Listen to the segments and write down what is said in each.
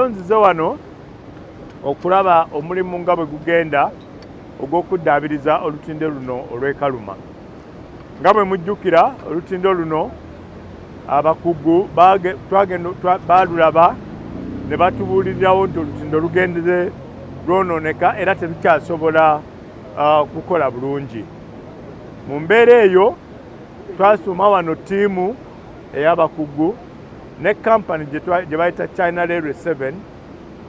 leero nzize wano okulaba omulimu nga bwe gugenda ogw'okuddaabiriza olutindo luno olw'e Karuma. Nga bwe mujjukira olutindo luno abakugu baalulaba ne batubuulirirawo nti olutindo lugendeze lwonooneka era terukyasobola kukola bulungi. Mu mbeera eyo twasuma wano ttiimu ey'abakugu ne kampani gye bayita China Railway 7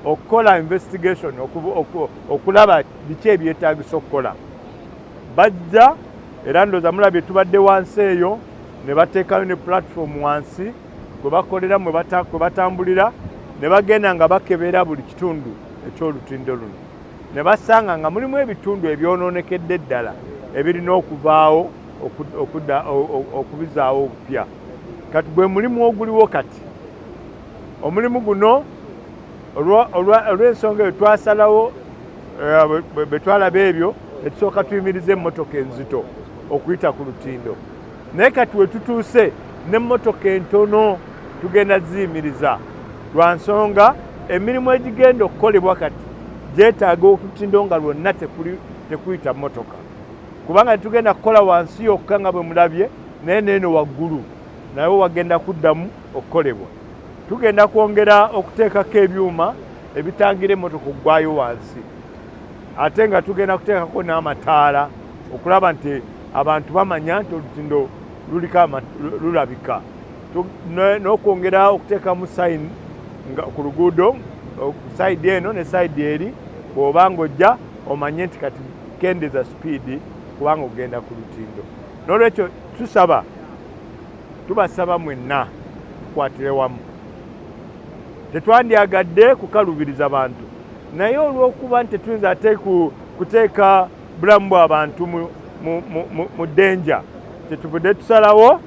okukola investigation okulaba biki ebyetaagisa okukola. Bajja era ndooza mulabye tubadde wansi eyo ne bateekayo ne platform wansi kwe bakolera kwe batambulira ne bagenda nga bakebera buli kitundu eky'olutindo luno. Ne basanga nga mulimu ebitundu ebyonoonekedde eddala ebirina okuvaawo okubizaawo obupya. Kati gwe mulimu oguliwo kati. Omulimu guno olw'ensonga eyo twasalawo bwe twalaba ebyo ne tusooka tuyimiriza emmotoka enzito okuyita ku lutindo. Naye kati we tutuuse n'emmotoka entono tugenda ziyimiriza lwa nsonga emirimu egigenda okukolebwa kati gyetaaga olutindo nga lwonna tekuyita mmotoka. Kubanga tugenda kukola wansi yokka nga bwe mulabye naye neeno waggulu naye wagenda kuddamu okukolebwa. Tugenda kwongera okuteekako ebyuma ebitangira emmotoka okuggwayo wansi. Ate nga tugenda kuteekako n'amataala okulaba nti abantu bamanya nti olutindo lulabika. N'okwongera okuteekamu sayini ku luguudo sayidi eno ne sayidi eri bw'oba ng'ojja omanye nti kati kendeeza sipiidi kubanga ogenda ku lutindo. N'olwekyo tubasaba mwenna tukwatire wamu. Tetwandyagadde kukalubiriza bantu naye olw'okuba nti tetuyinza ate kuteeka bulamu bw'abantu mu ddenja kyetuvudde tusalawo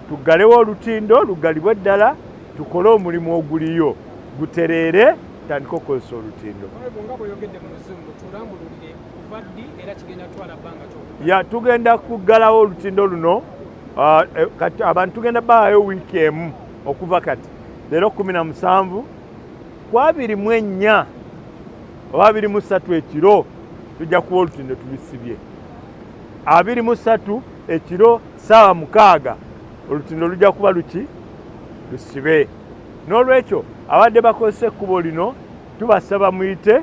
tuggalewo olutindo luggalibwe ddala tukole omulimu oguliyo gutereere tutandike okukozesa olutindo. Tugenda kuggalawo olutindo luno kati abantu tugenda baayo wiiki emu okuva kati leero 17 ku 24 oba 23 ekiro tujja kuba olutindo tubisibye. 23 ekiro ssaawa 6 olutindo lujja kuba lusibe. N'olwekyo abadde bakozesa ekkubo lino tubasaba muyite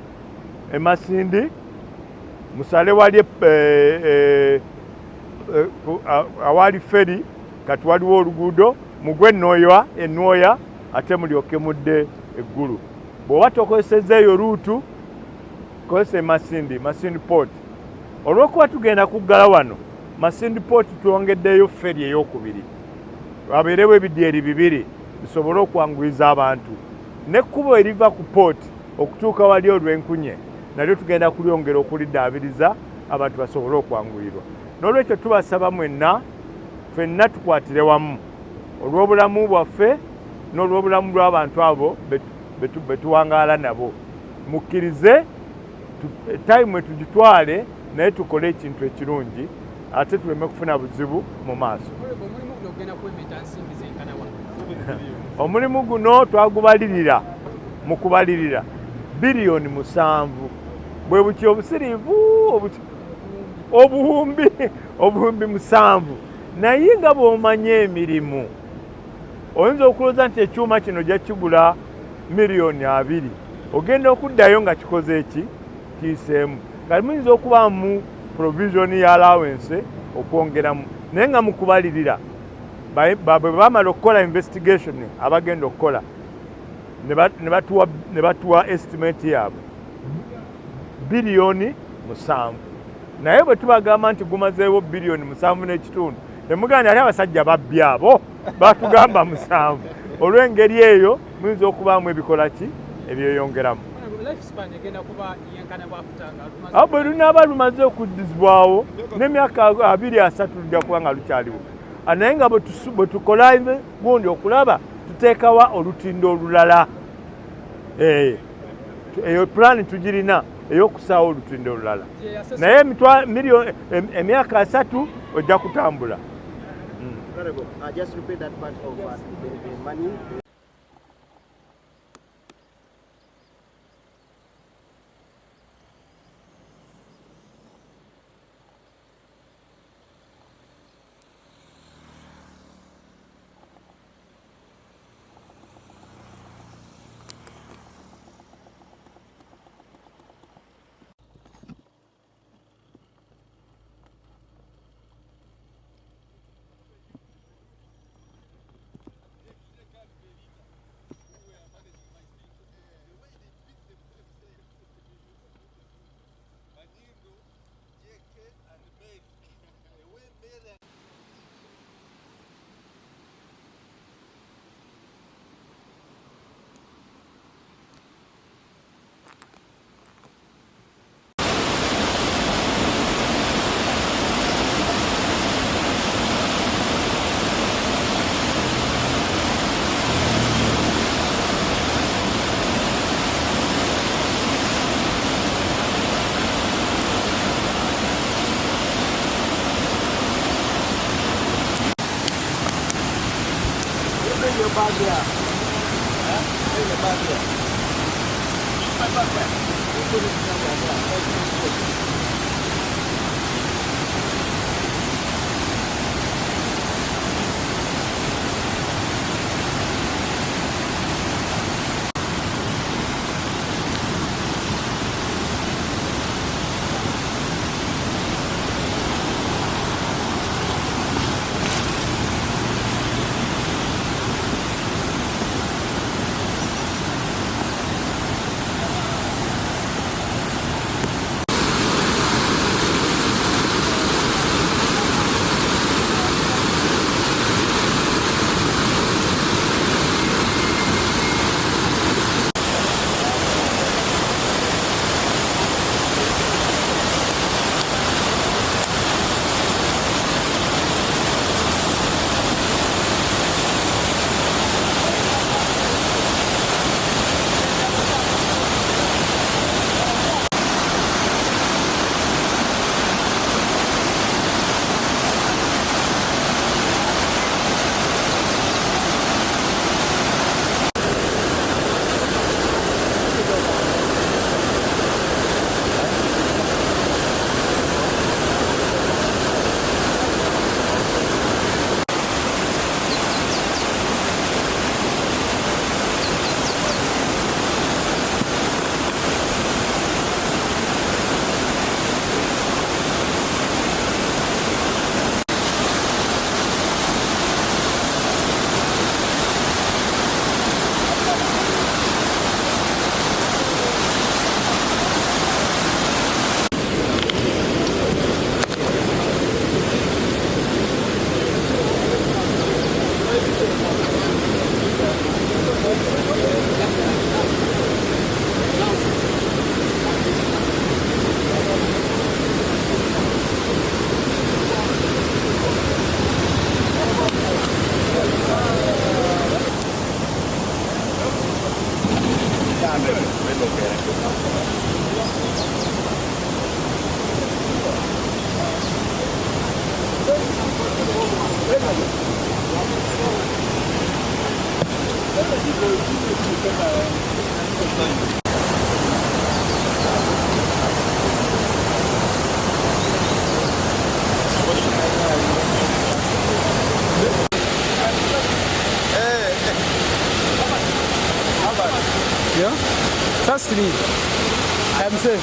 e Masindi musale wali awali feri kati waliwo oluguudo mugwe ennooya ate mulyoke mudde eggulu. Bw'oba tokozesezza eyo ruutu kozesa e Masindi Port. Olw'okuba tugenda kuggala wano Masindi Port twongeddeyo feri ey'okubiri wabeerewo ebidyeri 2 bisobole okwanguyiza abantu. N'ekkubo eriva ku port okutuuka wali olw'enkunye nalyo tugenda kulyongera okuliddaabiriza abantu basobole okwanguyirwa. N'olwekyo tubasaba mwenna ffenna tukwatire wamu olw'obulamu bwaffe n'olw'obulamu bw'abantu abo be tuwangaala nabo. Mukkirize tayimu etugitwale naye tukole ekintu ekirungi ate tuleme kufuna buzibu mu maaso. Omulimu guno twagubalirira mu kubalirira biliyoni 7 bwe buki obusiriivu obuwumbi 7 naye nga bw'omanya emirimu oyinza okulooza nti ekyuma kino jakigula miliyoni 2 ogenda okuddayo nga kikoze eki kiiseemu. Kati muyinza okubaamu provision ya allowance okwongeramu naye nga mu kubalirira bwe bamala okukola investigation abagenda okukola ne batuwa estimate yaabwe biliyoni 7 naye bwe tubagamba nti gumazeewo biliyoni 7 n'ekitundu temugamba ate abasajja babbi abo batugamba 7. Olw'engeri eyo muyinza okubaamu ebikola ki ebyeyongeramu. Bwe lunaaba lumaze okuddizibwawo n'emyaka 2-3 lujja kuba nga lukyaliwo. Naye nga bwe tukola gundi okulaba tuteekawa olutindo olulala. Eyo pulaani tugirina ey'okusaawa olutindo olulala. Naye emyaka 3 ojja kutambula. Just repeat that part of the money. Yeah? Trust me. I'm safe.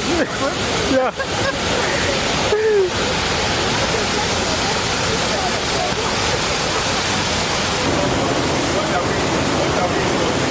Yeah. What are we